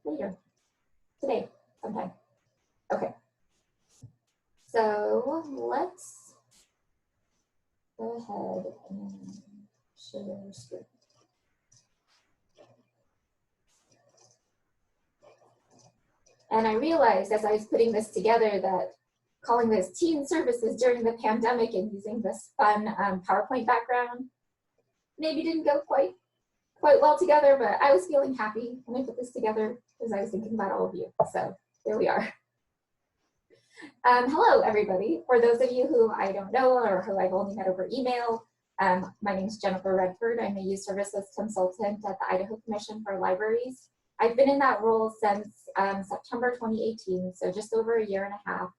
later, today, sometime. Okay, so let's go ahead and share screen. And I realized as I was putting this together that calling this teen services during the pandemic and using this fun PowerPoint background maybe didn't go quite well together, but I was feeling happy when I put this together because I was thinking about all of you. So there we are. Hello, everybody. For those of you who I don't know or who I've only met over email, my name is Jennifer Redford. I'm a youth services consultant at the Idaho Commission for Libraries. I've been in that role since September 2018, so just over a year and a half.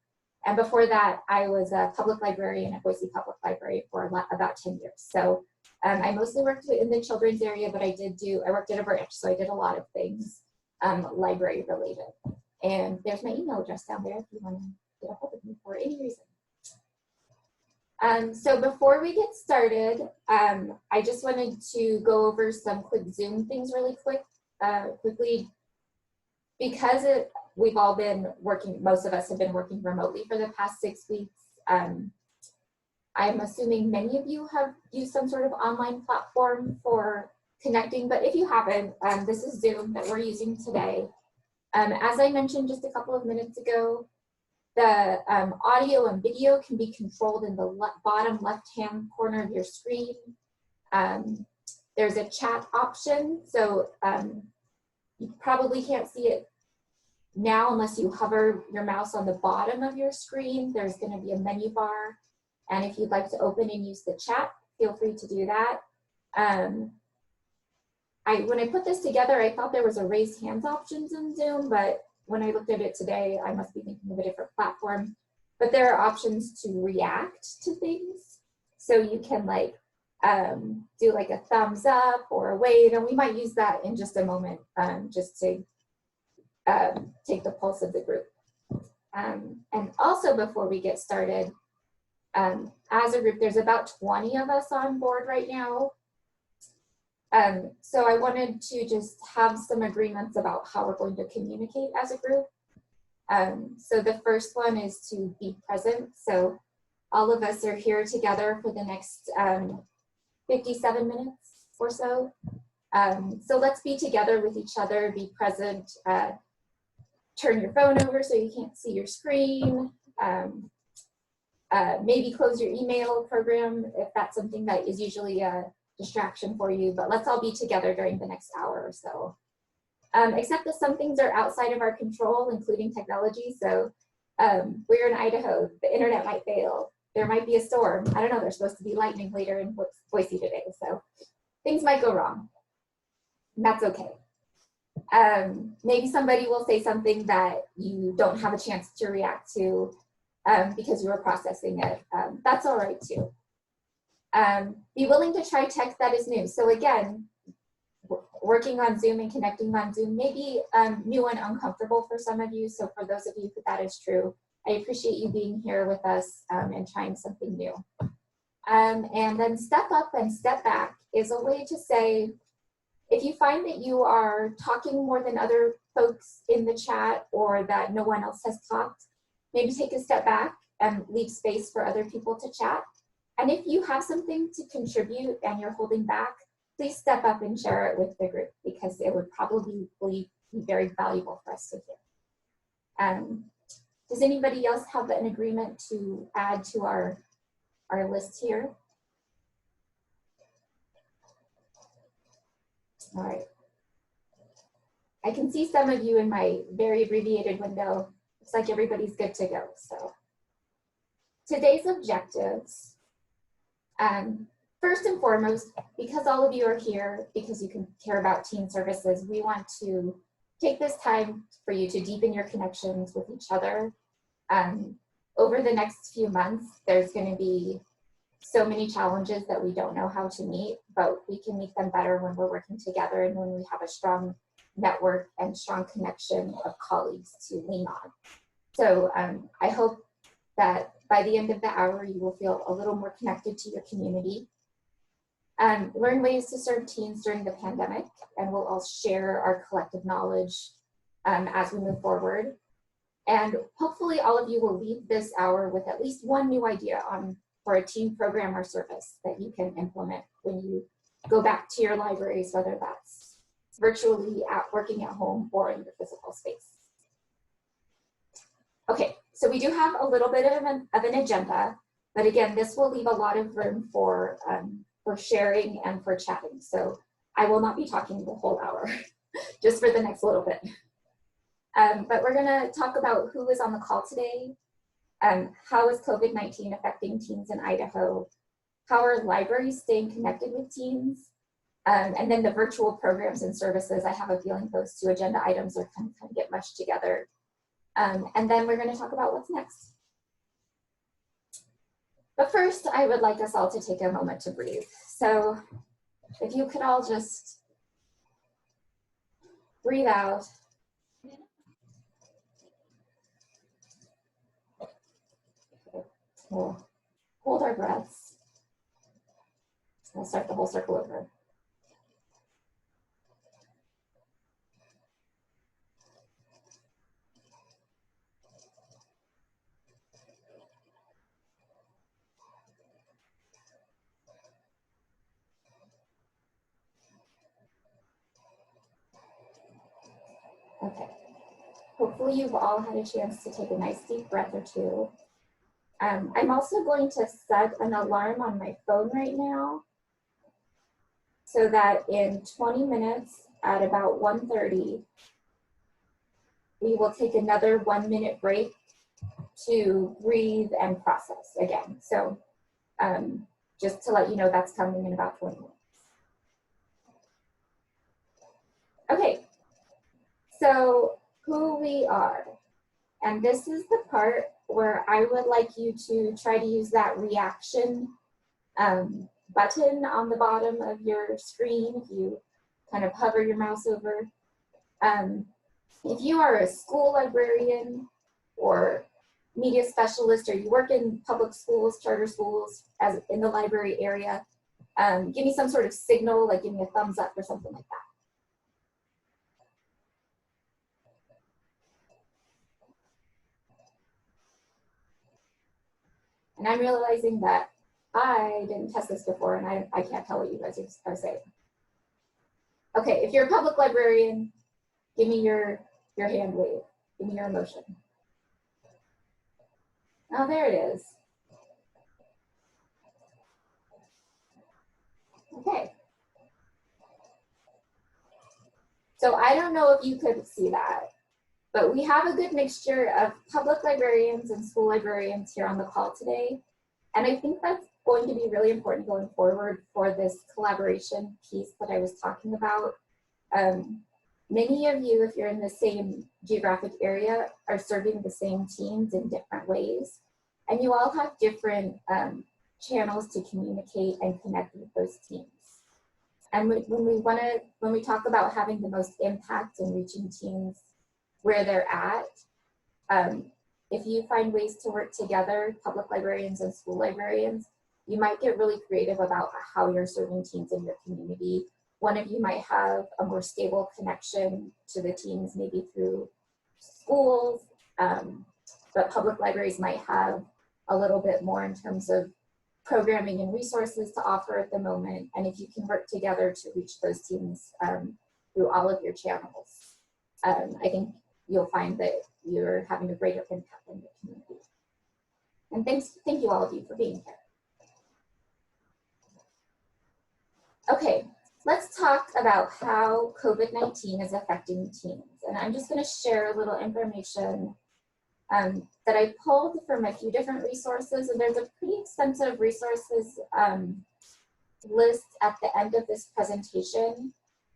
And before that, I was a public librarian at Boise Public Library for about 10 years. So I mostly worked in the children's area, but I worked at a branch, so I did a lot of things library related. And there's my email address down there if you want to get a hold of me for any reason. So before we get started, I just wanted to go over some quick Zoom things really quickly, because we've all been working, most of us have been working remotely for the past 6 weeks. I'm assuming many of you have used some sort of online platform for connecting, but if you haven't, this is Zoom that we're using today. As I mentioned just a couple of minutes ago, the audio and video can be controlled in the bottom left-hand corner of your screen. There's a chat option, so you probably can't see it now unless you hover your mouse on the bottom of your screen. There's going to be a menu bar, and if you'd like to open and use the chat, feel free to do that. When I put this together, I thought there was a raise hands options in Zoom, but when I looked at it today, I must be thinking of a different platform. But there are options to react to things. So you can do like a thumbs up or a wave, and we might use that in just a moment just to take the pulse of the group. And also before we get started, as a group, there's about 20 of us on board right now. So I wanted to just have some agreements about how we're going to communicate as a group. So the first one is to be present. So all of us are here together for the next 57 minutes or so. So let's be together with each other, be present, turn your phone over so you can't see your screen. Maybe close your email program if that's something that is usually a distraction for you, but let's all be together during the next hour or so. Except that some things are outside of our control, including technology. So we're in Idaho, the internet might fail. There might be a storm. I don't know, there's supposed to be lightning later in Boise today. So things might go wrong, and that's okay. Maybe somebody will say something that you don't have a chance to react to because you were processing it. That's all right too. Be willing to try tech that is new. So again, working on Zoom and connecting on Zoom may be new and uncomfortable for some of you. So for those of you who that is true, I appreciate you being here with us and trying something new. And then step up and step back is a way to say, if you find that you are talking more than other folks in the chat or that no one else has talked, maybe take a step back and leave space for other people to chat. And if you have something to contribute and you're holding back, please step up and share it with the group because it would probably be very valuable for us to hear. Does anybody else have an agreement to add to our list here? All right. I can see some of you in my very abbreviated window. Looks like everybody's good to go. So today's objectives. First and foremost, because all of you are here, because you can care about teen services, we want to take this time for you to deepen your connections with each other. Over the next few months, there's going to be so many challenges that we don't know how to meet, but we can meet them better when we're working together and when we have a strong network and strong connection of colleagues to lean on. So I hope that by the end of the hour, you will feel a little more connected to your community. Learn ways to serve teens during the pandemic, and we'll all share our collective knowledge as we move forward. And hopefully all of you will leave this hour with at least one new idea for a team program or service that you can implement when you go back to your libraries, whether that's virtually working at home or in your physical space. Okay, so we do have a little bit of an agenda, but again, this will leave a lot of room for sharing and for chatting. So I will not be talking the whole hour, just for the next little bit. But we're gonna talk about who is on the call today, how is COVID-19 affecting teens in Idaho, how are libraries staying connected with teens, and then the virtual programs and services. I have a feeling those two agenda items are kind of get mushed together. And then we're gonna talk about what's next. But first, I would like us all to take a moment to breathe. So if you could all just breathe out. We'll hold our breaths. We'll start the whole circle over. Okay. Hopefully you've all had a chance to take a nice deep breath or two. I'm also going to set an alarm on my phone right now so that in 20 minutes at about 1:30, we will take another 1-minute break to breathe and process again. So just to let you know that's coming in about 20 minutes. Okay, so who we are. And this is the part where I would like you to try to use that reaction button on the bottom of your screen. If you kind of hover your mouse over. If you are a school librarian or media specialist, or you work in public schools, charter schools, as in the library area, give me some sort of signal, like give me a thumbs up or something like that. And I'm realizing that I didn't test this before, and I can't tell what you guys are saying. Okay, if you're a public librarian, give me your hand wave. Give me your emotion. Oh, there it is. Okay. So I don't know if you could see that, but we have a good mixture of public librarians and school librarians here on the call today. And I think that's going to be really important going forward for this collaboration piece that I was talking about. Many of you, if you're in the same geographic area, are serving the same teams in different ways. And you all have different channels to communicate and connect with those teams. And when we talk about having the most impact in reaching teams where they're at, if you find ways to work together, public librarians and school librarians, you might get really creative about how you're serving teams in your community. One of you might have a more stable connection to the teams, maybe through schools, but public libraries might have a little bit more in terms of programming and resources to offer at the moment. And if you can work together to reach those teams through all of your channels, I think you'll find that you're having a greater impact on your community. And thank you all of you for being here. Okay, let's talk about how COVID-19 is affecting teens. And I'm just going to share a little information that I pulled from a few different resources, and there's a pretty extensive resources list at the end of this presentation.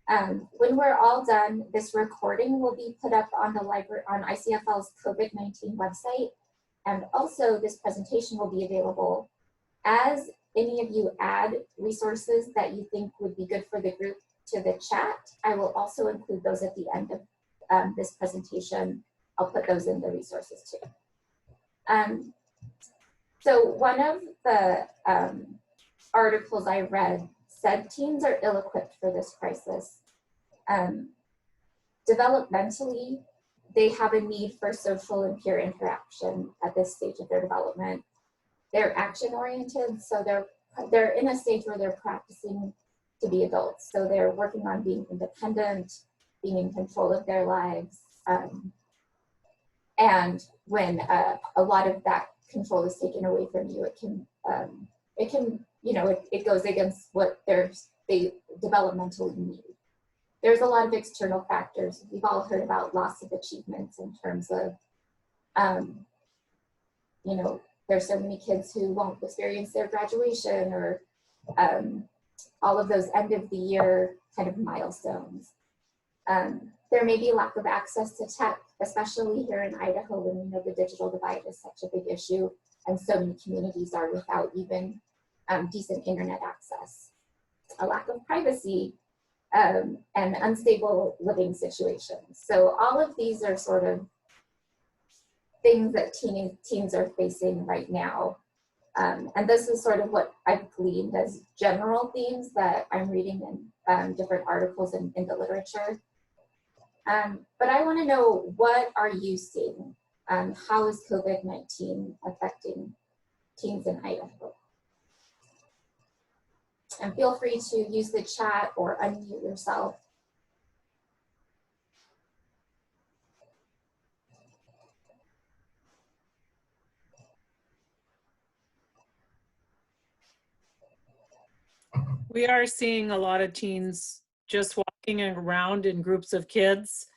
When we're all done, this recording will be put up on the library, on ICFL's COVID-19 website, and also this presentation will be available. As any of you add resources that you think would be good for the group to the chat, I will also include those at the end of this presentation. I'll put those in the resources too. So one of the articles I read said teens are ill-equipped for this crisis. Developmentally, they have a need for social and peer interaction at this stage of their development. They're action oriented, so they're in a stage where they're practicing to be adults. So they're working on being independent, being in control of their lives. And when a lot of that control is taken away from you, it can, it goes against what they developmentally need. There's a lot of external factors. We've all heard about loss of achievements in terms of, there's so many kids who won't experience their graduation or all of those end of the year kind of milestones. There may be lack of access to tech, especially here in Idaho when we know the digital divide is such a big issue and so many communities are without even decent internet access. A lack of privacy and unstable living situations. So all of these are sort of things that teens are facing right now. And this is sort of what I've gleaned as general themes that I'm reading in different articles in the literature. But I want to know, what are you seeing? How is COVID-19 affecting teens in Idaho? And feel free to use the chat or unmute yourself. We are seeing a lot of teens just walking around in groups of kids,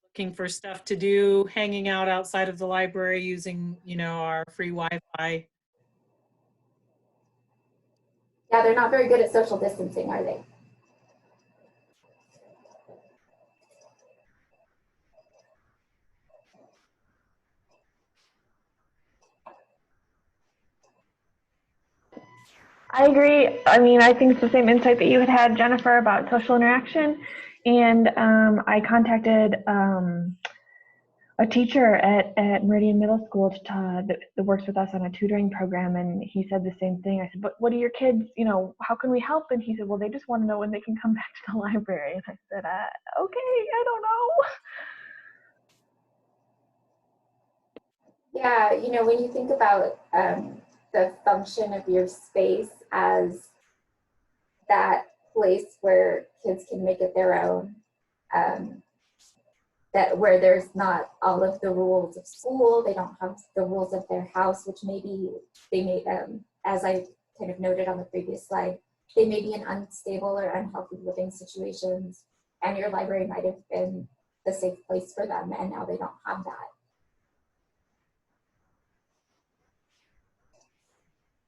looking for stuff to do, hanging out outside of the library using, our free Wi-Fi. Yeah, they're not very good at social distancing, are they? I agree. I mean, I think it's the same insight that you had, Jennifer, about social interaction. And I contacted a teacher at Meridian Middle School that works with us on a tutoring program, and he said the same thing. I said, "But what are your kids? How can we help?" And he said, "Well, they just want to know when they can come back to the library." And I said, "Okay, I don't know." Yeah, when you think about the function of your space as that place where kids can make it their own, that where there's not all of the rules of school, they don't have the rules of their house, which maybe they may, as I kind of noted on the previous slide, they may be in unstable or unhealthy living situations, and your library might have been the safe place for them, and now they don't have that.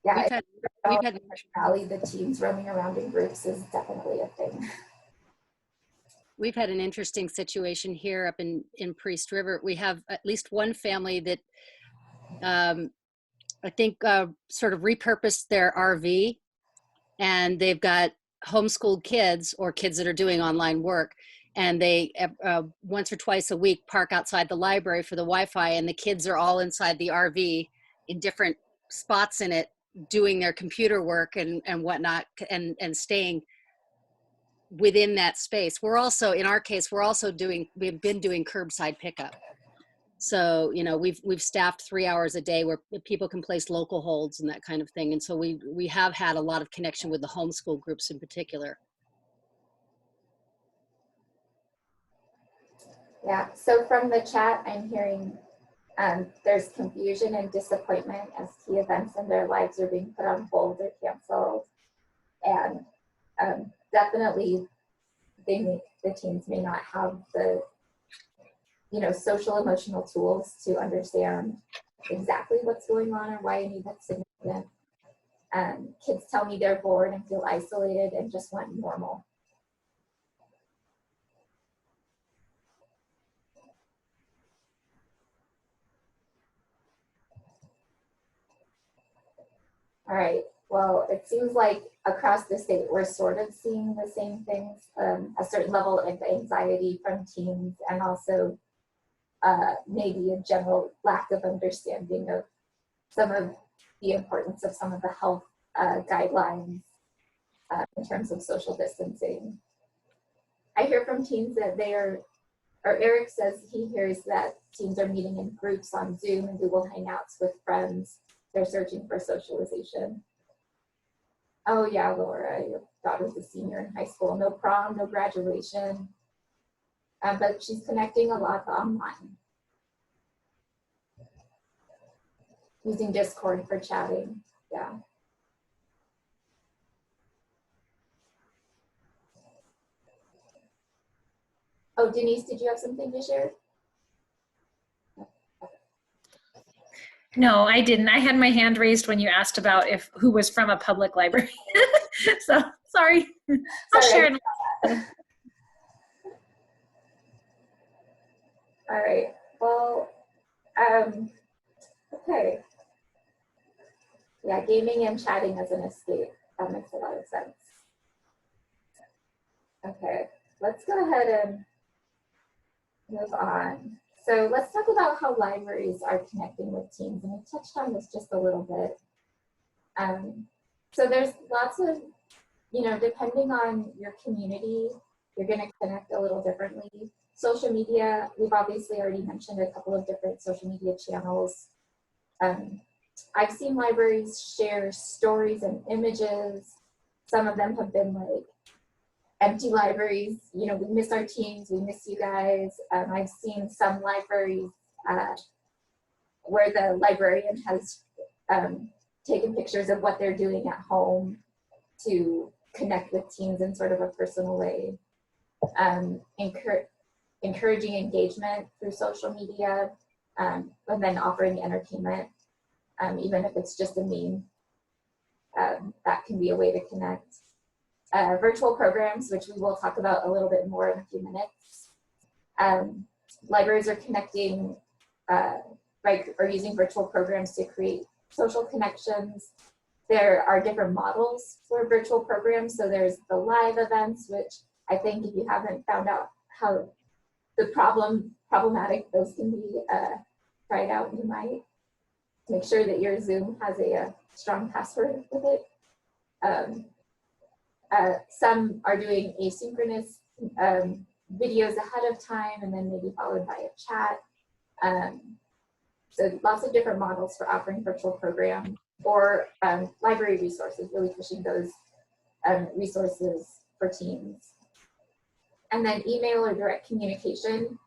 Yeah, we've had rally the teens roaming around in groups is definitely a thing. We've had an interesting situation here up in Priest River. We have at least one family that I think sort of repurposed their RV, and they've got homeschooled kids or kids that are doing online work, and they once or twice a week park outside the library for the Wi-Fi, and the kids are all inside the RV in different spots in it doing their computer work and whatnot, and staying within that space. We're also, in our case, we've been doing curbside pickup. So, we've staffed 3 hours a day where people can place local holds and that kind of thing. And so we have had a lot of connection with the homeschool groups in particular. Yeah, so from the chat, I'm hearing there's confusion and disappointment as key events in their lives are being put on hold or canceled. And definitely the teens may not have the social emotional tools to understand exactly what's going on or why any of that's significant. Kids tell me they're bored and feel isolated and just want normal. All right, well, it seems like across the state, we're sort of seeing the same things, a certain level of anxiety from teens, and also maybe a general lack of understanding of some of the importance of some of the health guidelines in terms of social distancing. I hear from teens that they are or Eric says he hears that teens are meeting in groups on Zoom and Google Hangouts with friends. They're searching for socialization. Oh yeah, Laura, your daughter's a senior in high school. No prom, no graduation. But she's connecting a lot online. Using Discord for chatting, yeah. Oh, Denise, did you have something to share? No, I didn't. I had my hand raised when you asked about who was from a public library. So sorry. I'll share it. All right. Well, okay. Yeah, gaming and chatting as an escape. That makes a lot of sense. Okay, let's go ahead and move on. So let's talk about how libraries are connecting with teens, and we touched on this just a little bit. So there's lots of, depending on your community, you're going to connect a little differently. Social media, we've obviously already mentioned a couple of different social media channels. I've seen libraries share stories and images. Some of them have been like empty libraries, we miss our teens, we miss you guys. I've seen some libraries where the librarian has taken pictures of what they're doing at home to connect with teens in sort of a personal way. Encouraging engagement through social media, and then offering entertainment, even if it's just a meme. That can be a way to connect. Virtual programs, which we will talk about a little bit more in a few minutes. Libraries are connecting or using virtual programs to create social connections. There are different models for virtual programs. So there's the live events, which I think if you haven't found out how problematic those can be, try it out. You might make sure that your Zoom has a strong password with it. Some are doing asynchronous videos ahead of time and then maybe followed by a chat. So lots of different models for offering virtual programs or library resources, really pushing those resources for teens. And then email or direct communication.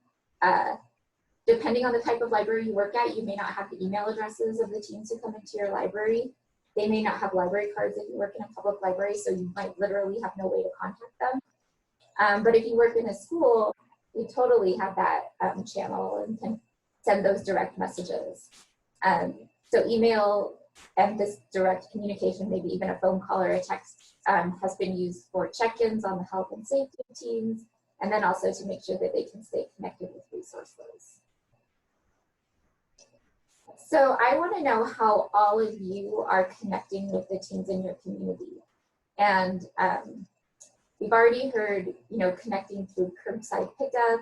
Depending on the type of library you work at, you may not have the email addresses of the teens who come into your library. They may not have library cards if you work in a public library, so you might literally have no way to contact them. But if you work in a school, you totally have that channel and can send those direct messages. So email and this direct communication, maybe even a phone call or a text, has been used for check-ins on the health and safety of teens, and then also to make sure that they can stay connected with resources. So I want to know how all of you are connecting with the teens in your community. And we've already heard, connecting through curbside pickup,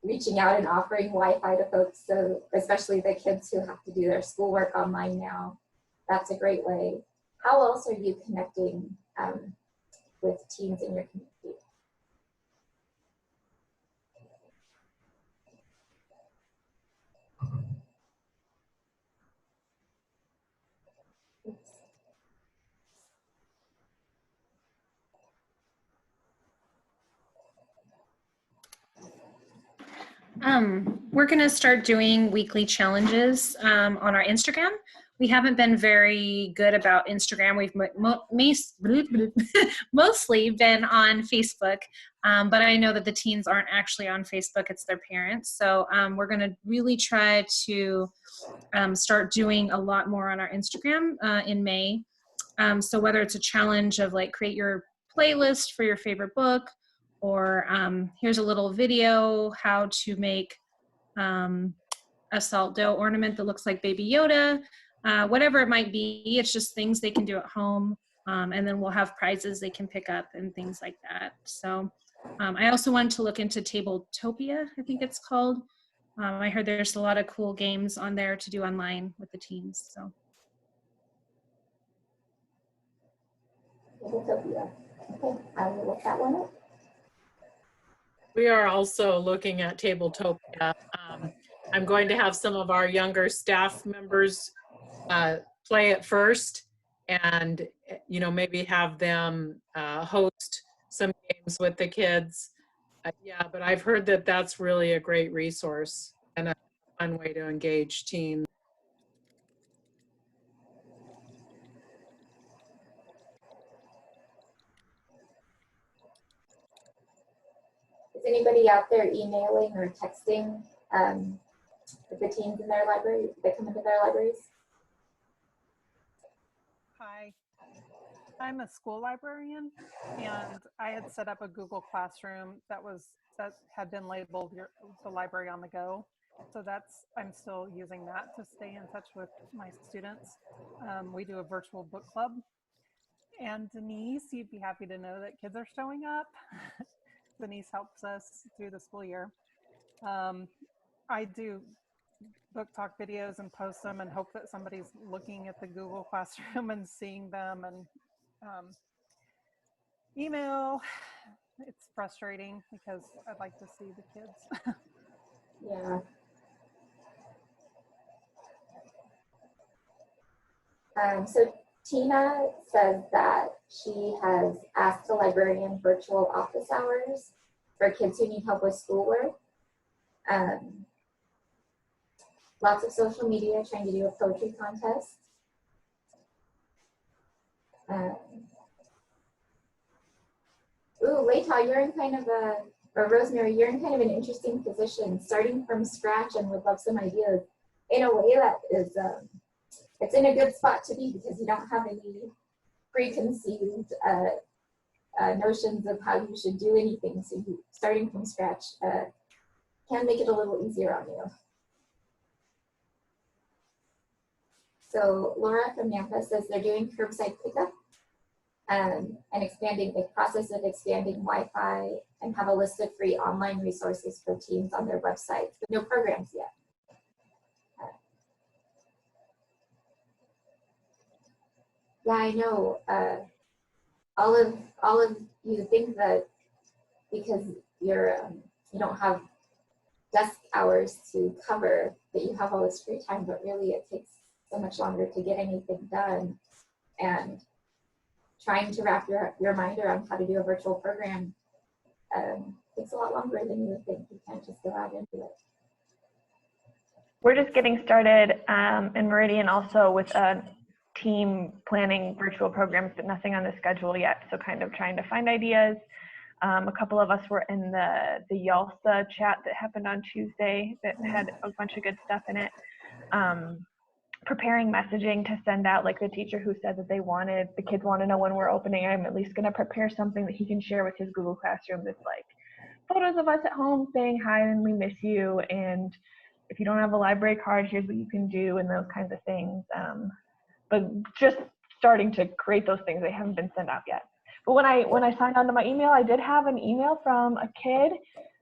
reaching out and offering Wi-Fi to folks, so especially the kids who have to do their schoolwork online now. That's a great way. How else are you connecting with teens in your community? We're going to start doing weekly challenges on our Instagram. We haven't been very good about Instagram. We've mostly been on Facebook, but I know that the teens aren't actually on Facebook, it's their parents. So we're going to really try to start doing a lot more on our Instagram in May. So whether it's a challenge of like create your playlist for your favorite book, or here's a little video how to make a salt dough ornament that looks like Baby Yoda, whatever it might be. It's just things they can do at home, and then we'll have prizes they can pick up and things like that. So I also wanted to look into Tabletopia, I think it's called. I heard there's a lot of cool games on there to do online with the teens. So. Tabletopia. Okay, I will look that one up. We are also looking at Tabletopia. I'm going to have some of our younger staff members play it first, and maybe have them host some games with the kids. Yeah, but I've heard that that's really a great resource and a fun way to engage teens. Is anybody out there emailing or texting with the teens in their library that come into their libraries? Hi, I'm a school librarian, and I had set up a Google Classroom that had been labeled the library on the go. So I'm still using that to stay in touch with my students. We do a virtual book club, and Denise, you'd be happy to know that kids are showing up. Denise helps us through the school year. I do book talk videos and post them and hope that somebody's looking at the Google Classroom and seeing them, and email. It's frustrating because I'd like to see the kids. Yeah. So Tina says that she has asked the librarian virtual office hours for kids who need help with schoolwork. Lots of social media trying to do a poetry contest. Leita, you're in kind of or Rosemary, you're in kind of an interesting position, starting from scratch, and would love some ideas in a way that is, it's in a good spot to be because you don't have any preconceived notions of how you should do anything. So starting from scratch can make it a little easier on you. So Laura from Nampa says they're doing curbside pickup and expanding the process of expanding Wi-Fi, and have a list of free online resources for teens on their website, but no programs yet. Yeah, I know. All of you think that because you don't have desk hours to cover, that you have all this free time, but really it takes so much longer to get anything done. And trying to wrap your mind around how to do a virtual program takes a lot longer than you would think. You can't just go out and do it. We're just getting started in Meridian also with a team planning virtual programs, but nothing on the schedule yet. So kind of trying to find ideas. A couple of us were in the YALSA chat that happened on Tuesday that had a bunch of good stuff in it. Preparing messaging to send out, like the teacher who said that the kids want to know when we're opening. I'm at least going to prepare something that he can share with his Google Classroom that's like photos of us at home saying hi and we miss you, and if you don't have a library card, here's what you can do, and those kinds of things. But just starting to create those things. They haven't been sent out yet. But when I signed onto my email, I did have an email from a kid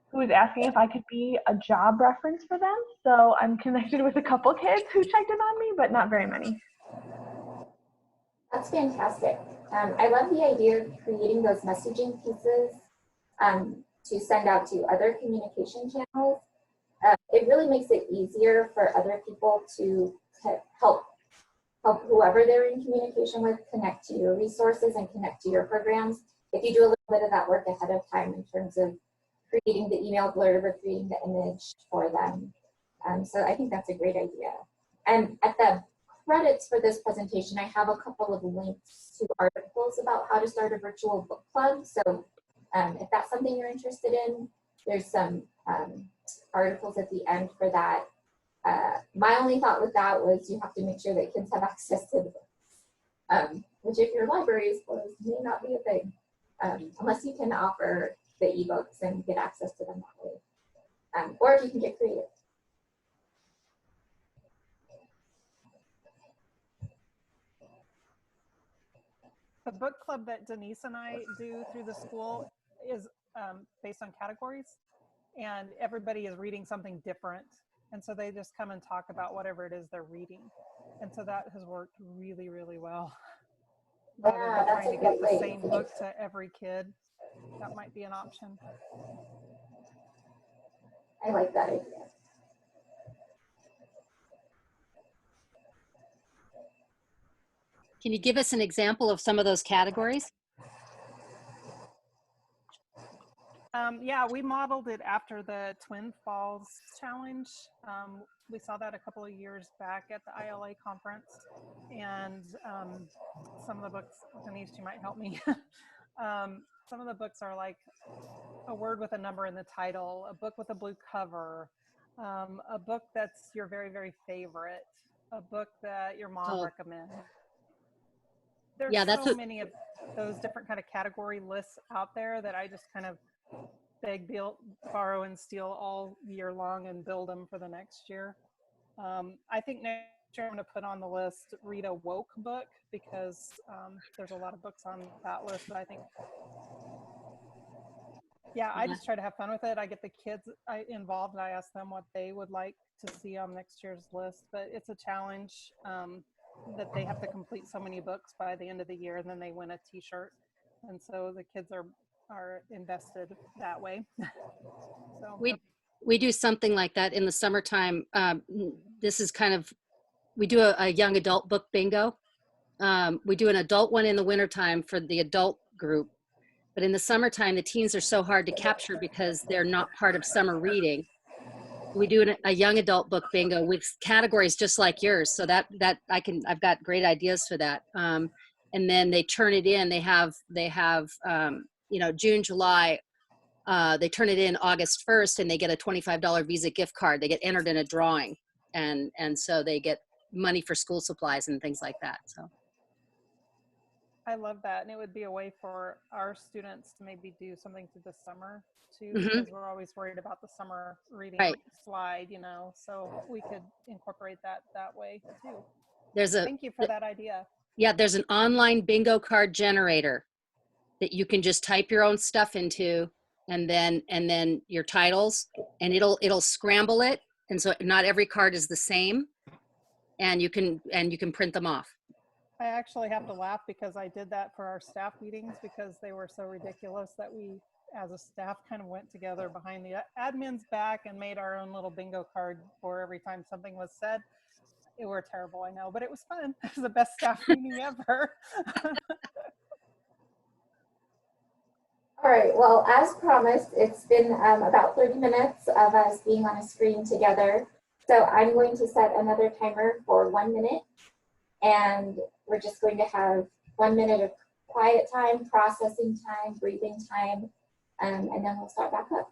who was asking if I could be a job reference for them. So I'm connected with a couple kids who checked in on me, but not very many. That's fantastic. I love the idea of creating those messaging pieces to send out to other communication channels. It really makes it easier for other people to help whoever they're in communication with connect to your resources and connect to your programs. If you do a little bit of that work ahead of time in terms of creating the email blurb or creating the image for them. So I think that's a great idea. And at the credits for this presentation, I have a couple of links to articles about how to start a virtual book club. So if that's something you're interested in, there's some articles at the end for that. My only thought with that was you have to make sure that kids have access to the books, which if your library is closed may not be a thing, unless you can offer the ebooks and get access to them that way, or if you can get creative. The book club that Denise and I do through the school is based on categories, and everybody is reading something different. And so they just come and talk about whatever it is they're reading. And so that has worked really, really well. Rather than trying to get the same book to every kid, that might be an option. I like that idea. Can you give us an example of some of those categories? Yeah, we modeled it after the Twin Falls Challenge. We saw that a couple of years back at the ILA conference. And some of the books, Denise, you might help me. Some of the books are like a word with a number in the title, a book with a blue cover, a book that's your very, very favorite, a book that your mom recommends. There's so many of those different kind of category lists out there that I just kind of beg, borrow, and steal all year long and build them for the next year. I think next year I'm going to put on the list, read a woke book, because there's a lot of books on that list that I think, yeah, I just try to have fun with it. I get the kids involved and I ask them what they would like to see on next year's list, but it's a challenge that they have to complete so many books by the end of the year, and then they win a t-shirt. And so the kids are invested that way. So we do something like that in the summertime. This is kind of, we do a young adult book bingo. We do an adult one in the wintertime for the adult group, but in the summertime, the teens are so hard to capture because they're not part of summer reading. We do a young adult book bingo with categories just like yours. So I've got great ideas for that. And then they turn it in. They have June, July. They turn it in August 1st, and they get a $25 Visa gift card. They get entered in a drawing, and so they get money for school supplies and things like that. So I love that, and it would be a way for our students to maybe do something through the summer too, because we're always worried about the summer reading slide, so we could incorporate that way too. Thank you for that idea. Yeah, there's an online bingo card generator that you can just type your own stuff into, and then your titles, and it'll scramble it, and so not every card is the same, and you can print them off. I actually have to laugh because I did that for our staff meetings because they were so ridiculous that we, as a staff, kind of went together behind the admin's back and made our own little bingo card for every time something was said. It were terrible, I know, but it was fun. It was the best staff meeting ever. All right, well, as promised, it's been about 30 minutes of us being on a screen together. So I'm going to set another timer for 1 minute, and we're just going to have 1 minute of quiet time, processing time, breathing time, and then we'll start back up.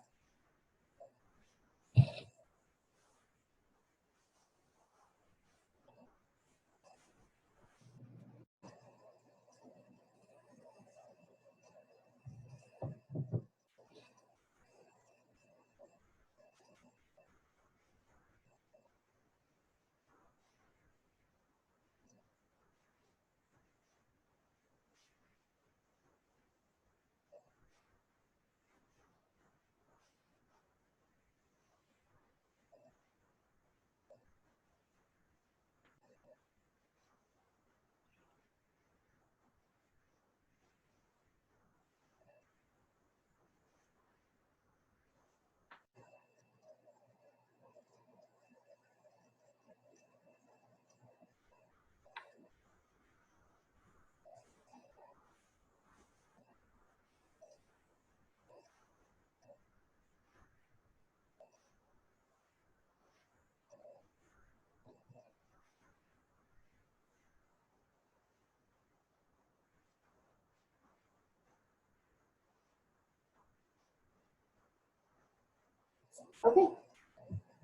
Okay,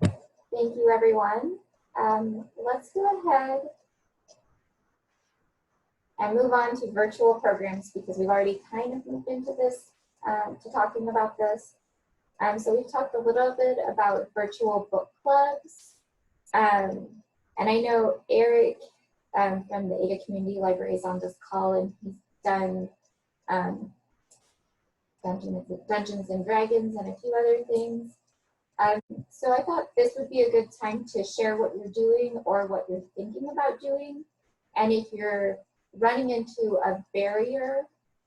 thank you, everyone. Let's go ahead and move on to virtual programs because we've already kind of moved into this, to talking about this. So we've talked a little bit about virtual book clubs. And I know Eric from the Ada Community Library is on this call, and he's done Dungeons and Dragons and a few other things. So I thought this would be a good time to share what you're doing or what you're thinking about doing. And if you're running into a barrier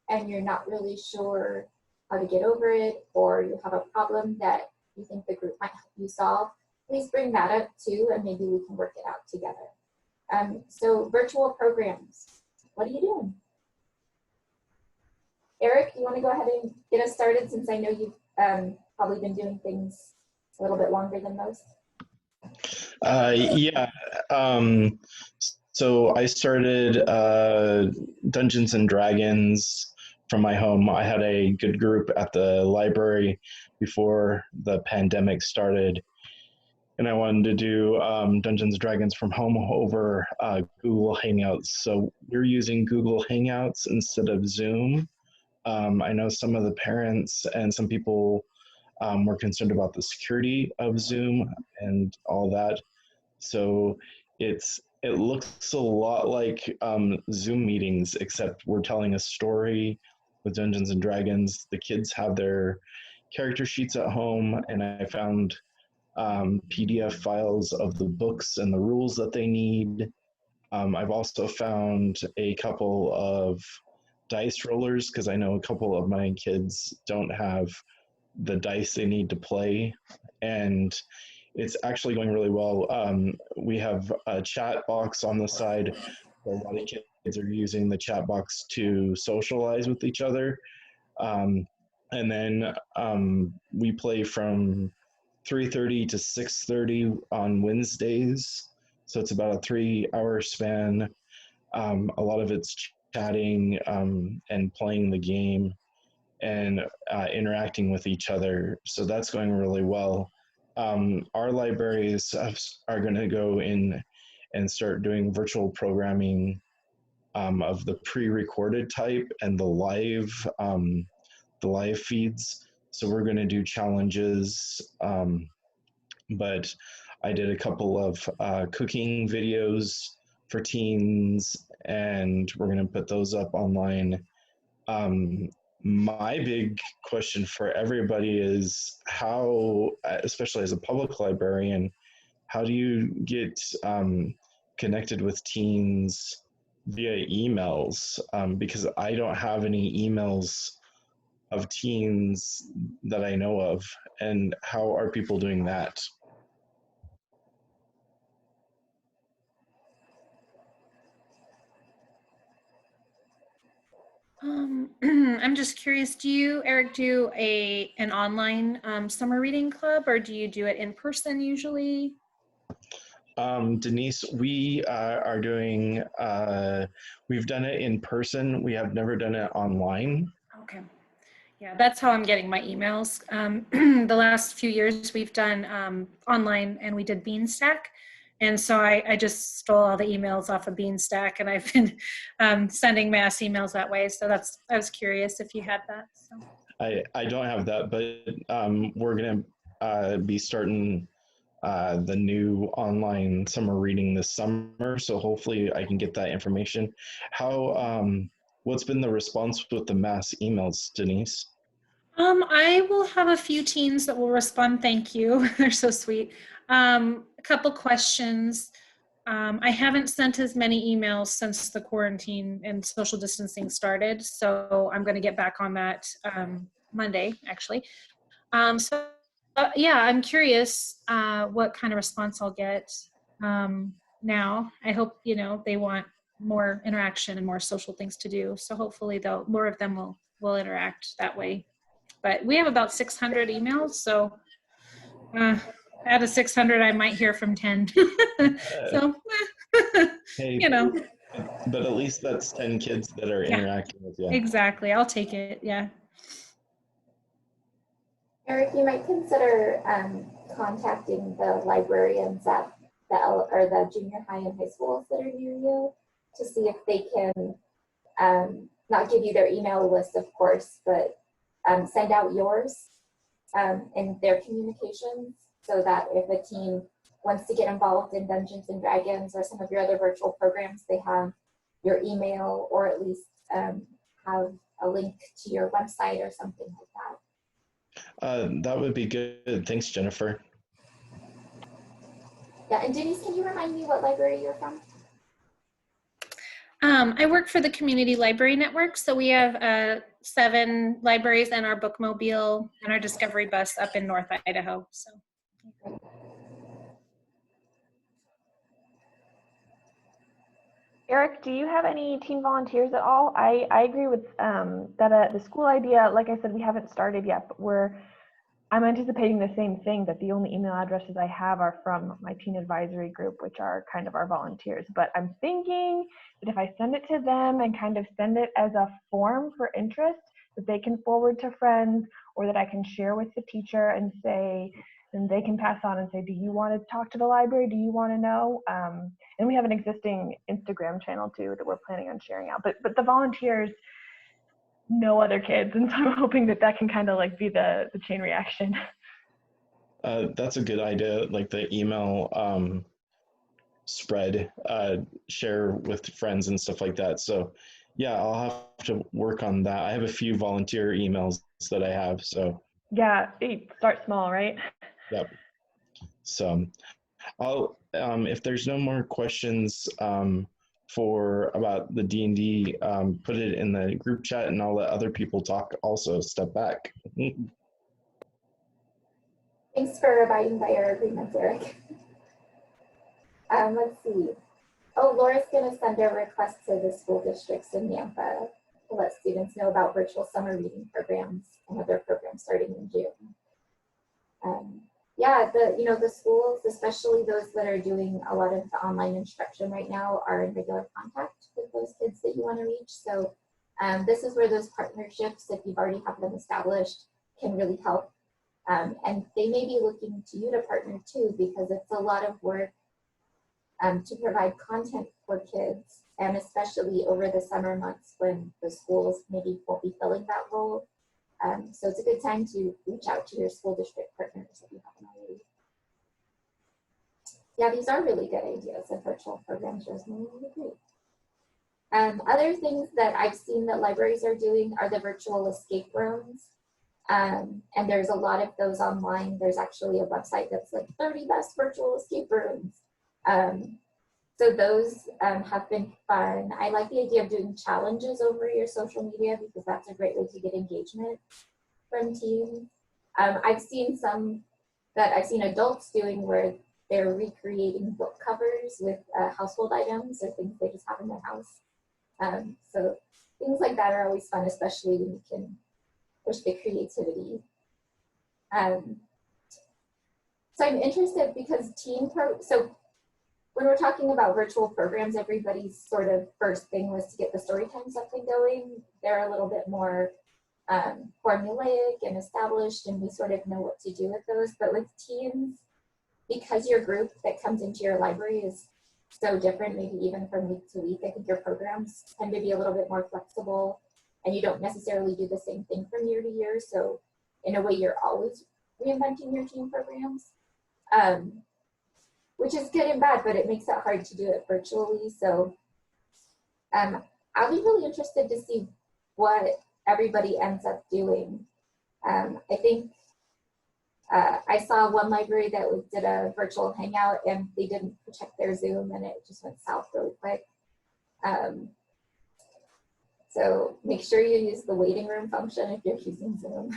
and you're not really sure how to get over it, or you have a problem that you think the group might help you solve, please bring that up too, and maybe we can work it out together. So virtual programs, what are you doing? Eric, you want to go ahead and get us started, since I know you've probably been doing things a little bit longer than most? Yeah. So I started Dungeons and Dragons from my home. I had a good group at the library before the pandemic started, and I wanted to do Dungeons and Dragons from home over Google Hangouts. So we're using Google Hangouts instead of Zoom. I know some of the parents and some people were concerned about the security of Zoom and all that. So it looks a lot like Zoom meetings, except we're telling a story with Dungeons and Dragons. The kids have their character sheets at home, and I found PDF files of the books and the rules that they need. I've also found a couple of dice rollers, because I know a couple of my kids don't have the dice they need to play, and it's actually going really well. We have a chat box on the side where a lot of kids are using the chat box to socialize with each other. And then we play from 3:30 to 6:30 on Wednesdays. So it's about a 3-hour span. A lot of it's chatting and playing the game and interacting with each other. So that's going really well. Our libraries are going to go in and start doing virtual programming of the pre-recorded type and the live feeds. So we're going to do challenges, but I did a couple of cooking videos for teens, and we're going to put those up online. My big question for everybody is how, especially as a public librarian, how do you get connected with teens via emails? Because I don't have any emails of teens that I know of, and how are people doing that? I'm just curious, do you, Eric, do an online summer reading club, or do you do it in person usually? Denise, we are doing, we've done it in person. We have never done it online. Okay. Yeah, that's how I'm getting my emails. The last few years we've done online, and we did Beanstack. And so I just stole all the emails off of Beanstack, and I've been sending mass emails that way. So I was curious if you had that. So. I don't have that, but we're going to be starting the new online summer reading this summer. So hopefully I can get that information. What's been the response with the mass emails, Denise? I will have a few teens that will respond, thank you. They're so sweet. A couple questions. I haven't sent as many emails since the quarantine and social distancing started, so I'm going to get back on that Monday, actually. Yeah, I'm curious what kind of response I'll get now. I hope, they want more interaction and more social things to do. So hopefully more of them will interact that way. But we have about 600 emails, so out of 600, I might hear from 10. So, hey, But at least that's 10 kids that are interacting with you. Exactly. I'll take it. Yeah. Eric, you might consider contacting the librarians at the junior high and high schools that are near you to see if they can not give you their email list, of course, but send out yours in their communications, so that if a teen wants to get involved in Dungeons and Dragons or some of your other virtual programs, they have your email, or at least have a link to your website or something like that. That would be good. Thanks, Jennifer. Yeah, and Denise, can you remind me what library you're from? I work for the Community Library Network, so we have 7 libraries and our bookmobile and our Discovery bus up in North Idaho. So, Eric, do you have any teen volunteers at all? I agree with that the school idea, like I said, we haven't started yet, but I'm anticipating the same thing, that the only email addresses I have are from my teen advisory group, which are kind of our volunteers. But I'm thinking that if I send it to them and kind of send it as a form for interest that they can forward to friends, or that I can share with the teacher and say, and they can pass on and say, do you want to talk to the library? Do you want to know? And we have an existing Instagram channel too that we're planning on sharing out. But the volunteers know other kids, and so I'm hoping that that can kind of like be the chain reaction. That's a good idea, like the email spread, share with friends and stuff like that. So yeah, I'll have to work on that. I have a few volunteer emails that I have, so. Yeah, start small, right? Yep. So I'll, if there's no more questions for about the D&D, put it in the group chat and I'll let other people talk also. Step back. Thanks for abiding by your agreements, Eric. Let's see. Oh, Laura's going to send a request to the school districts in Nampa to let students know about virtual summer reading programs and other programs starting in June. Yeah, the schools, especially those that are doing a lot of the online instruction right now, are in regular contact with those kids that you want to reach. So this is where those partnerships, if you've already have them established, can really help. And they may be looking to you to partner too, because it's a lot of work to provide content for kids, and especially over the summer months when the schools maybe won't be filling that role. So it's a good time to reach out to your school district partners if you haven't already. Yeah, these are really good ideas of virtual programs, Rosemary. I agree. Other things that I've seen that libraries are doing are the virtual escape rooms. And there's a lot of those online. There's actually a website that's like 30 best virtual escape rooms. So those have been fun. I like the idea of doing challenges over your social media because that's a great way to get engagement from teens. I've seen some that I've seen adults doing where they're recreating book covers with household items or things they just have in their house. So things like that are always fun, especially when you can push the creativity. So I'm interested because so when we're talking about virtual programs, everybody's sort of first thing was to get the story times up and going. They're a little bit more formulaic and established, and we sort of know what to do with those. But with teens, because your group that comes into your library is so different, maybe even from week to week, I think your programs tend to be a little bit more flexible, and you don't necessarily do the same thing from year to year. So in a way, you're always reinventing your teen programs. Which is good and bad, but it makes it hard to do it virtually. So I'll be really interested to see what everybody ends up doing. I think I saw one library that did a virtual hangout and they didn't protect their Zoom and it just went south really quick. So make sure you use the waiting room function if you're using Zoom.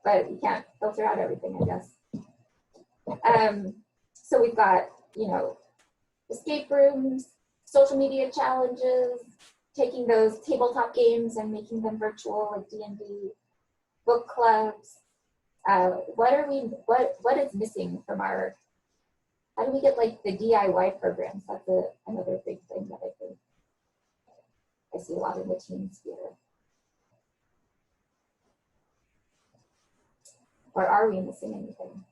But you can't filter out everything, I guess. So we've got, escape rooms, social media challenges, taking those tabletop games and making them virtual, like D&D, book clubs. What is missing from how do we get like the DIY programs? That's another big thing that I think I see a lot in the teens here. Or are we missing anything?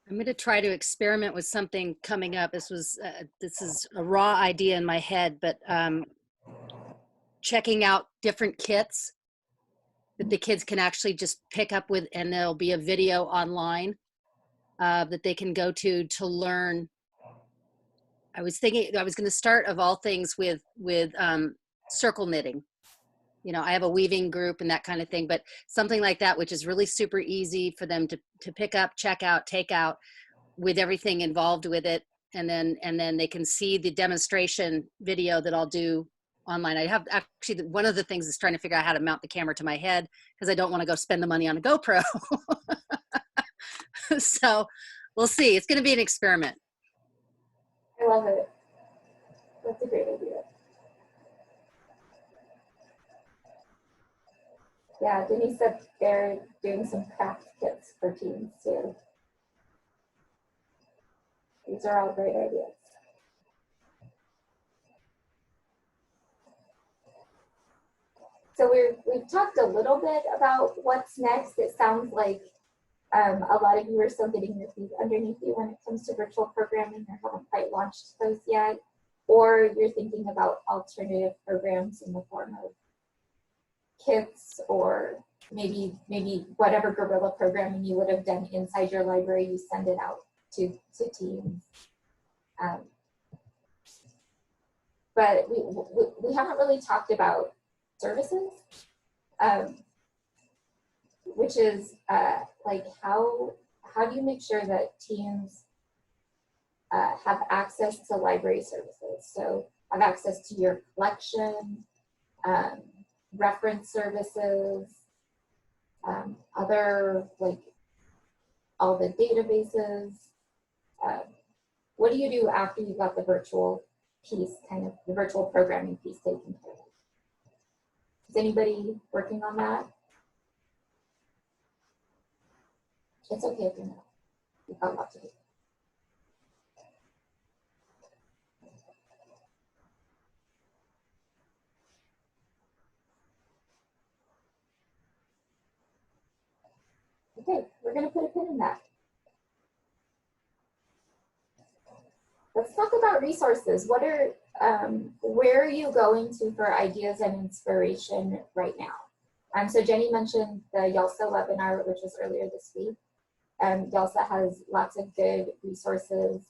I'm going to try to experiment with something coming up. This is a raw idea in my head, but checking out different kits that the kids can actually just pick up with, and there'll be a video online that they can go to learn. I was thinking I was going to start of all things with circle knitting. I have a weaving group and that kind of thing, but something like that, which is really super easy for them to pick up, check out, take out, with everything involved with it. And then they can see the demonstration video that I'll do online. I have actually, one of the things is trying to figure out how to mount the camera to my head because I don't want to go spend the money on a GoPro. So we'll see. It's going to be an experiment. I love it. That's a great idea. Yeah, Denise said they're doing some craft kits for teens too. These are all great ideas. So we've talked a little bit about what's next. It sounds like a lot of you are still getting your feet underneath you when it comes to virtual programming or haven't quite launched those yet, or you're thinking about alternative programs in the form of kits, or maybe whatever guerrilla programming you would have done inside your library, you send it out to teams. But we haven't really talked about services, which is like how do you make sure that teams have access to library services? So have access to your collection, reference services, other, like all the databases. What do you do after you got the virtual piece, kind of the virtual programming piece taken care of? Is anybody working on that? It's okay if you're not. You've got lots to do. Okay, we're going to put a pin in that. Let's talk about resources. What are, where are you going to for ideas and inspiration right now? So Jenny mentioned the YALSA webinar, which was earlier this week. YALSA has lots of good resources.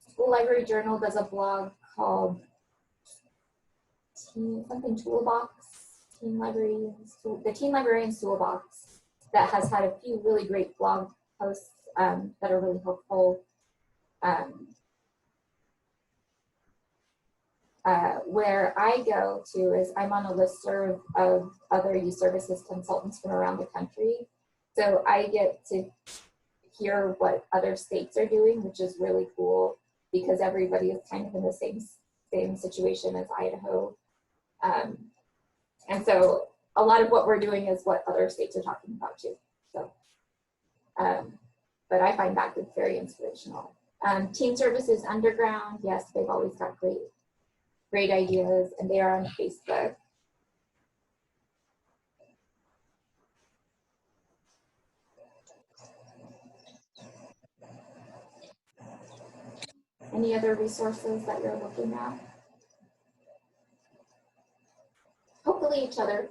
School Library Journal does a blog called something Toolbox, the Teen Librarian's Toolbox, that has had a few really great blog posts that are really helpful. Where I go to is I'm on a listserv of other youth services consultants from around the country. So I get to hear what other states are doing, which is really cool because everybody is kind of in the same situation as Idaho. And so a lot of what we're doing is what other states are talking about too. So, but I find that group very inspirational. Teen Services Underground, yes, they've always got great ideas, and they are on Facebook. Any other resources that you're looking at? Hopefully each other.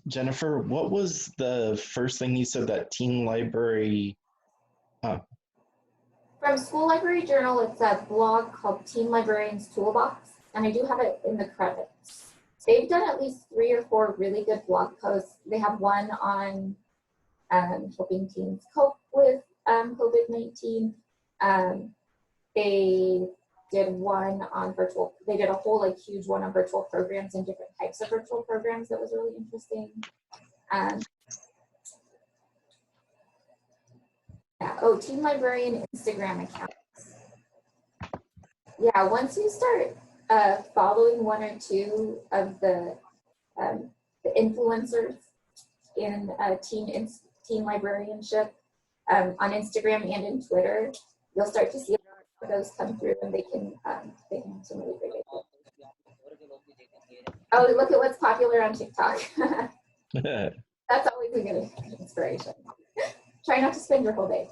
Jennifer, what was the first thing you said that teen library? From School Library Journal, it's a blog called Teen Librarian's Toolbox, and I do have it in the credits. They've done at least 3 or 4 really good blog posts. They have one on helping teens cope with COVID-19. They did one on virtual, they did a whole like huge one on virtual programs and different types of virtual programs that was really interesting. Yeah. Oh, Teen Librarian Instagram accounts. Yeah, once you start following 1 or 2 of the influencers in teen librarianship on Instagram and in Twitter, you'll start to see those come through, and they can have some really great ideas. Oh, look at what's popular on TikTok. That's always a good inspiration. Try not to spend your whole day.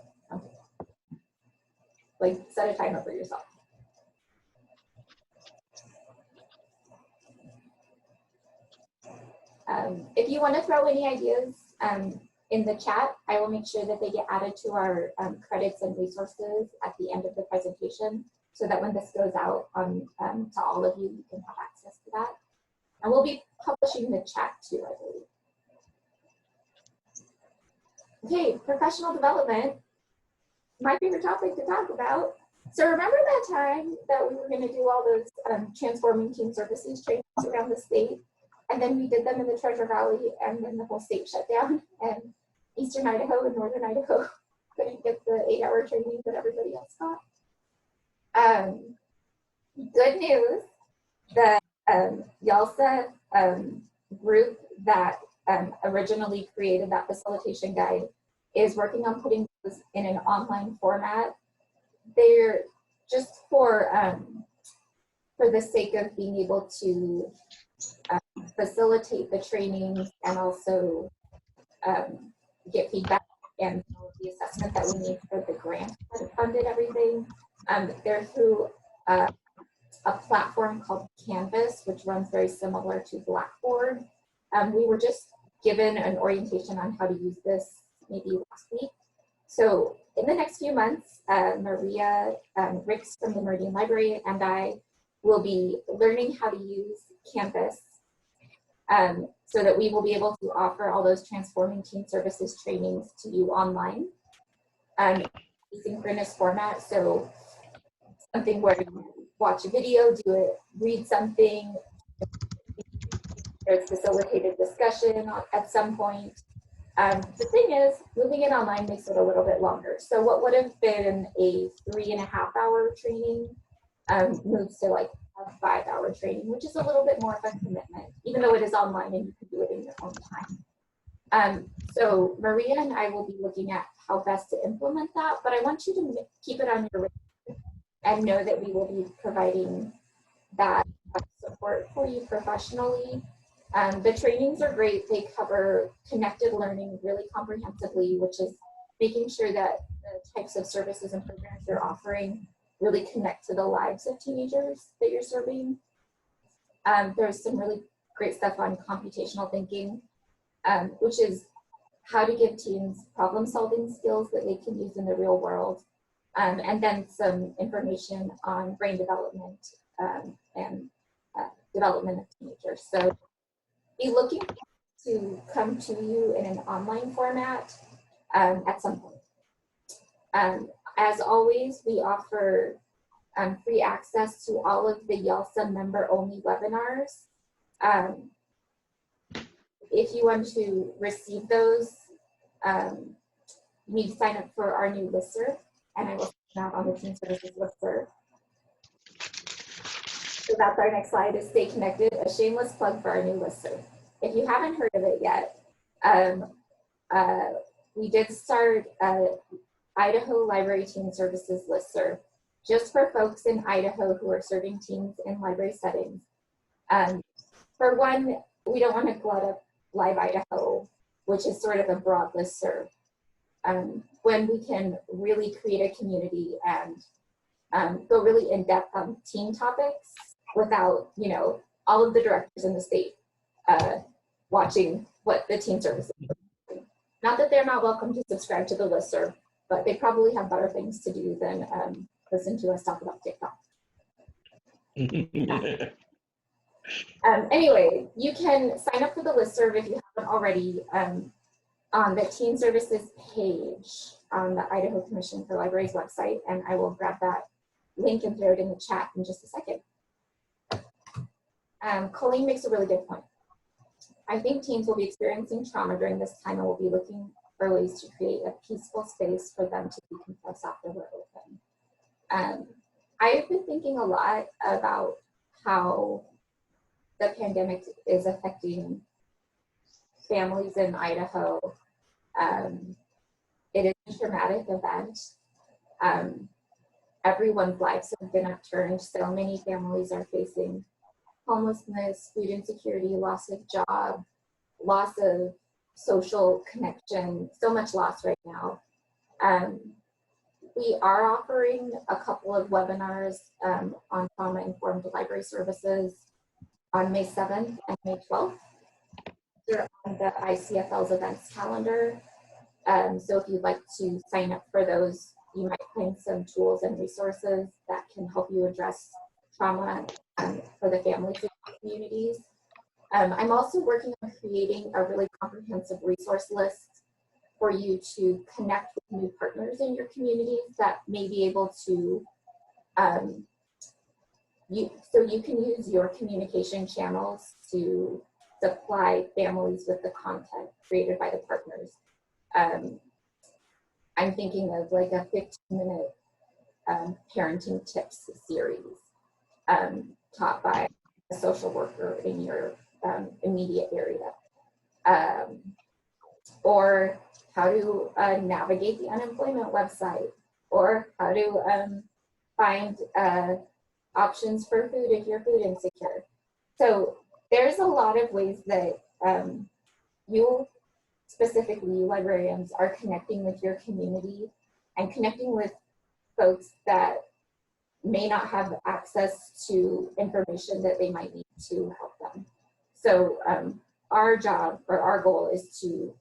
Like, set a timer for yourself. If you want to throw any ideas in the chat, I will make sure that they get added to our credits and resources at the end of the presentation, so that when this goes out on to all of you, you can have access to that. And we'll be publishing the chat too, I believe. Okay, professional development, my favorite topic to talk about. So remember that time that we were going to do all those transforming team services trainings around the state, and then we did them in the Treasure Valley, and then the whole state shut down, and Eastern Idaho and Northern Idaho couldn't get the 8-hour training that everybody else got. Good news, the YALSA group that originally created that facilitation guide is working on putting this in an online format. They're just for the sake of being able to facilitate the trainings and also get feedback and the assessment that we need for the grant that funded everything. They're through a platform called Canvas, which runs very similar to Blackboard. We were just given an orientation on how to use this maybe last week. So in the next few months, Maria Ricks from the Meridian Library and I will be learning how to use Canvas so that we will be able to offer all those transforming team services trainings to you online, asynchronous format. So something where you watch a video, do it, read something, there's facilitated discussion at some point. The thing is, moving it online makes it a little bit longer. So what would have been a 3.5-hour training moves to like a 5-hour training, which is a little bit more of a commitment, even though it is online and you can do it in your own time. So Maria and I will be looking at how best to implement that, but I want you to keep it on your radar and know that we will be providing that support for you professionally. The trainings are great. They cover connected learning really comprehensively, which is making sure that the types of services and programs you're offering really connect to the lives of teenagers that you're serving. There's some really great stuff on computational thinking, which is how to give teens problem-solving skills that they can use in the real world, and then some information on brain development and development of teenagers. So be looking to come to you in an online format at some point. As always, we offer free access to all of the YALSA member-only webinars. If you want to receive those, you need to sign up for our new listserv, and I will send that on the Team Services listserv. So that's our next slide, is Stay Connected, a shameless plug for our new listserv. If you haven't heard of it yet, we did start Idaho Library Teen Services listserv just for folks in Idaho who are serving teens in library settings. For one, we don't want to glut up Live Idaho, which is sort of a broad listserv. When we can really create a community and go really in depth on teen topics without, you know, all of the directors in the state watching what the teen services are doing. Not that they're not welcome to subscribe to the listserv, but they probably have better things to do than listen to us talk about TikTok. Anyway, you can sign up for the listserv if you haven't already on the Teen Services page on the Idaho Commission for Libraries website, and I will grab that link and throw it in the chat in just a second. Colleen makes a really good point. I think teens will be experiencing trauma during this time and will be looking for ways to create a peaceful space for them to decompress after we're open. I've been thinking a lot about how the pandemic is affecting families in Idaho. It is a traumatic event. Everyone's lives have been upturned. So many families are facing homelessness, food insecurity, loss of job, loss of social connection, so much loss right now. We are offering a couple of webinars on trauma-informed library services on May 7th and May 12th. They're on the ICFL's events calendar. So if you'd like to sign up for those, you might find some tools and resources that can help you address trauma for the families in communities. I'm also working on creating a really comprehensive resource list for you to connect with new partners in your communities that may be able to, so you can use your communication channels to supply families with the content created by the partners. I'm thinking of like a 15-minute parenting tips series taught by a social worker in your immediate area. Or how to navigate the unemployment website, or how to find options for food if you're food insecure. So there's a lot of ways that you, specifically librarians, are connecting with your community and connecting with folks that may not have access to information that they might need to help them. So our job, or our goal, is to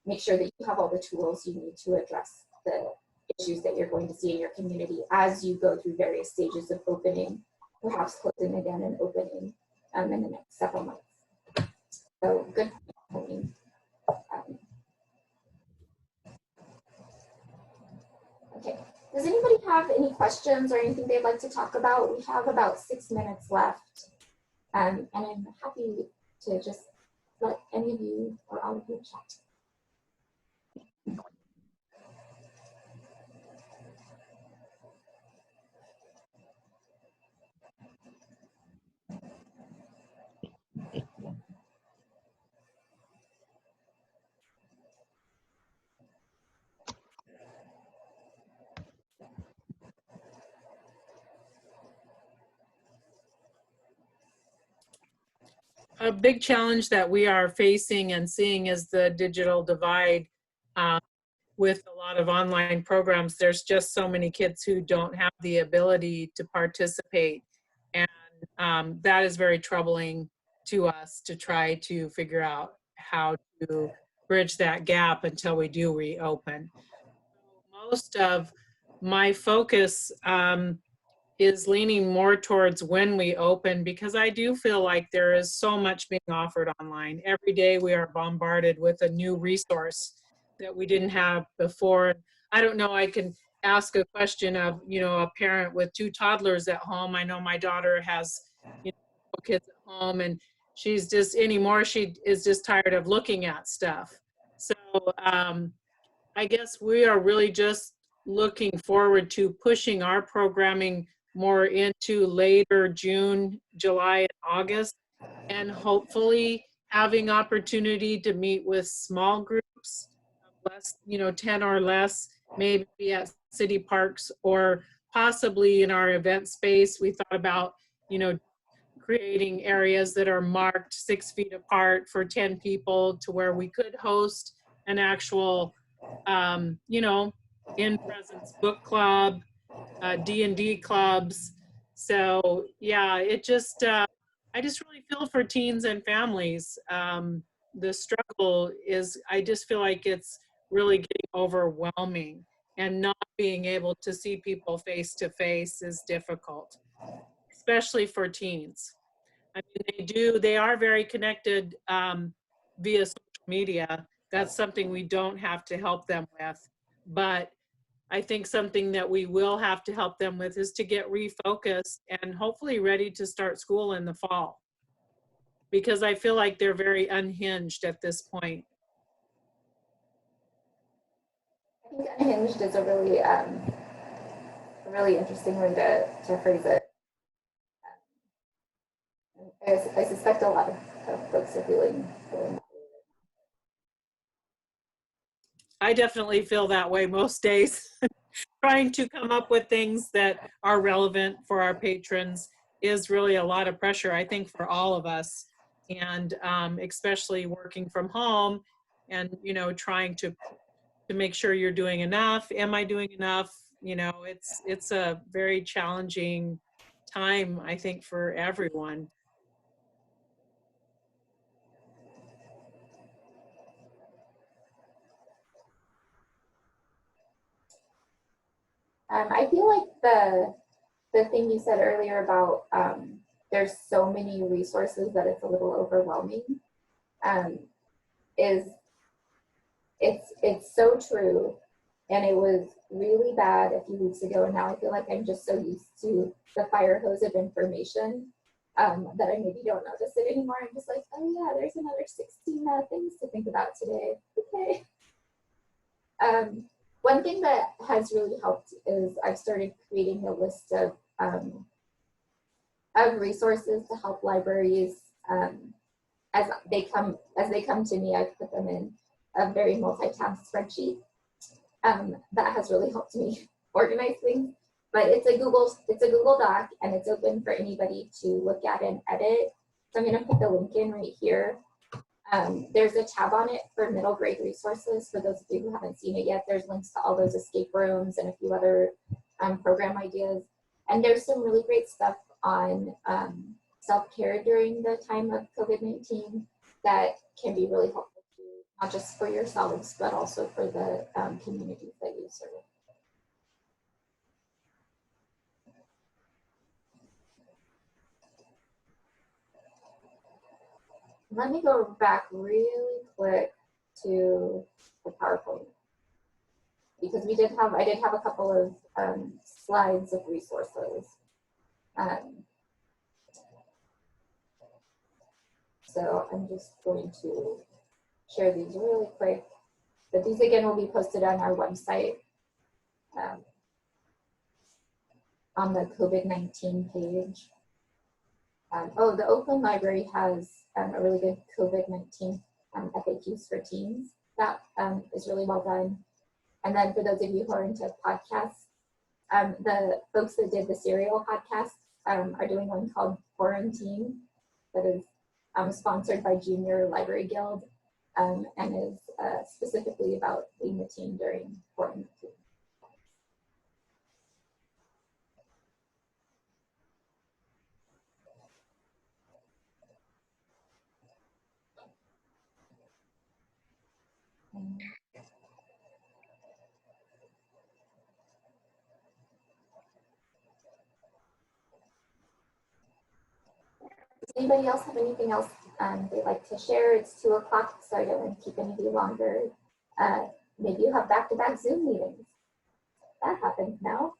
make sure that you have all the tools you need to address the issues that you're going to see in your community as you go through various stages of opening, perhaps closing again and opening in the next several months. So good point. Okay, does anybody have any questions or anything they'd like to talk about? We have about 6 minutes left, and I'm happy to just let any of you or all of you chat. A big challenge that we are facing and seeing is the digital divide. With a lot of online programs, there's just so many kids who don't have the ability to participate. And that is very troubling to us to try to figure out how to bridge that gap until we do reopen. Most of my focus is leaning more towards when we open, because I do feel like there is so much being offered online. Every day we are bombarded with a new resource that we didn't have before. I don't know, I can ask a question of, a parent with 2 toddlers at home. I know my daughter has, kids at home, and she's just, anymore, she is just tired of looking at stuff. So I guess we are really just looking forward to pushing our programming more into later June, July, and August, and hopefully having opportunity to meet with small groups, less, 10 or less, maybe at city parks, or possibly in our event space. We thought about, creating areas that are marked 6 feet apart for 10 people, to where we could host an actual, in-presence book club, D&D clubs. So yeah, it just, I just really feel for teens and families. The struggle is, I just feel like it's really getting overwhelming, and not being able to see people face to face is difficult, especially for teens. I mean, they are very connected via social media. That's something we don't have to help them with. But I think something that we will have to help them with is to get refocused and hopefully ready to start school in the fall, because I feel like they're very unhinged at this point. I think unhinged is a really interesting way to phrase it. I suspect a lot of folks are feeling that way. I definitely feel that way most days. Trying to come up with things that are relevant for our patrons is really a lot of pressure, I think, for all of us. And especially working from home and, trying to make sure you're doing enough. Am I doing enough? It's a very challenging time, I think, for everyone. I feel like the thing you said earlier about there's so many resources that it's a little overwhelming is It's so true. And it was really bad a few weeks ago, and now I feel like I'm just so used to the fire hose of information that I maybe don't notice it anymore. I'm just like, oh yeah, there's another 16 things to think about today. Okay. One thing that has really helped is I've started creating a list of resources to help libraries as they come to me. I've put them in a very multi-tab spreadsheet. That has really helped me organize things. But it's a Google Doc, and it's open for anybody to look at and edit. So I'm going to put the link in right here. There's a tab on it for middle grade resources. For those of you who haven't seen it yet, there's links to all those escape rooms and a few other program ideas. And there's some really great stuff on self-care during the time of COVID-19 that can be really helpful to, not just for yourselves, but also for the communities that you serve. Let me go back really quick to the PowerPoint, because I did have a couple of slides of resources. So I'm just going to share these really quick. But these again will be posted on our website on the COVID-19 page. Oh, the Oakland Library has a really good COVID-19 FAQs for teens. That is really well done. And then for those of you who are into podcasts, the folks that did the Serial podcast are doing one called Quarantine that is sponsored by Junior Library Guild and is specifically about being a teen during quarantine. Does anybody else have anything else they'd like to share? It's 2 o'clock, so I don't want to keep any of you longer. Maybe you have back-to-back Zoom meetings. That happens now.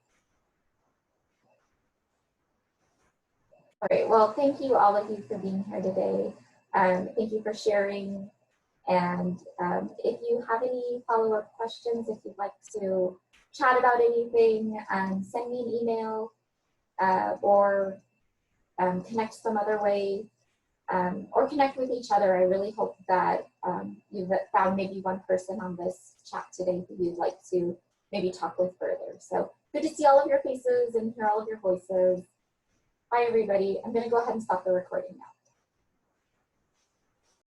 All right, well, thank you all of you for being here today. Thank you for sharing. And if you have any follow-up questions, if you'd like to chat about anything, send me an email or connect some other way, or connect with each other. I really hope that you've found maybe one person on this chat today who you'd like to maybe talk with further. So good to see all of your faces and hear all of your voices. Bye, everybody. I'm going to go ahead and stop the recording now.